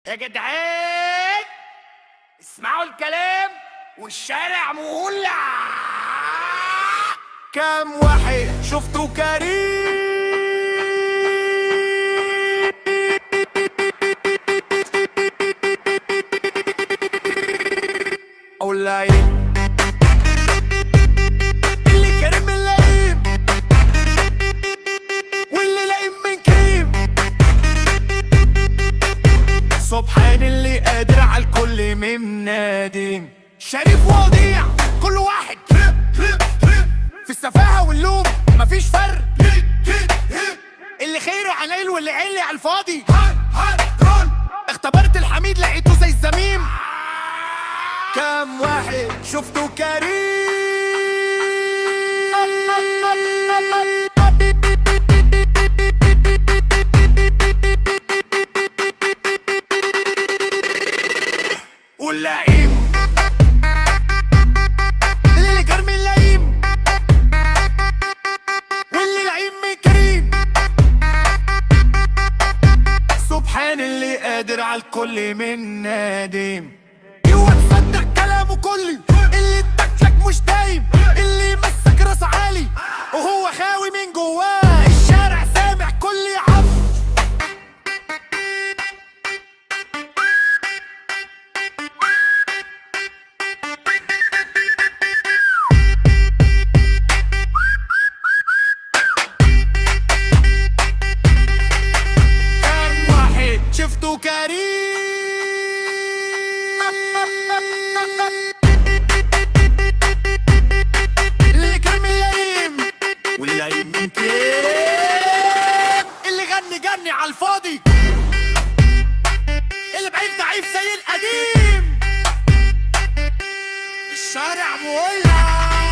يا جدعان اسمعوا الكلام والشارع مولع. كام واحد شفته كريم او لايم، اللي كريم من لايم واللي لايم من كريم. سبحان اللي قادر على الكل من نادم. شريف وضيع كل واحد في السفاهة واللوم مفيش فرق. اللي خيره عنيل واللي عيلي على الفاضي. اختبرت الحميد لقيته زي الزميم. كام واحد شفته كريم واللئيم، اللي كرم اللئيم واللي لئيم من كريم. سبحان اللي قادر على الكل من نادم. اوعى تصدق كلامه كلي، اللي اتكلك مش دايم، اللي مسك راس عالي وهو خاوي من جواه. الشارع سامع كل عم. كام واحد شفته كريم اللي كرم اللئيم واللئيم من كريم. اللي غني على الفاضي، اللي بعيد ضعيف زي القديم. الشارع مولع.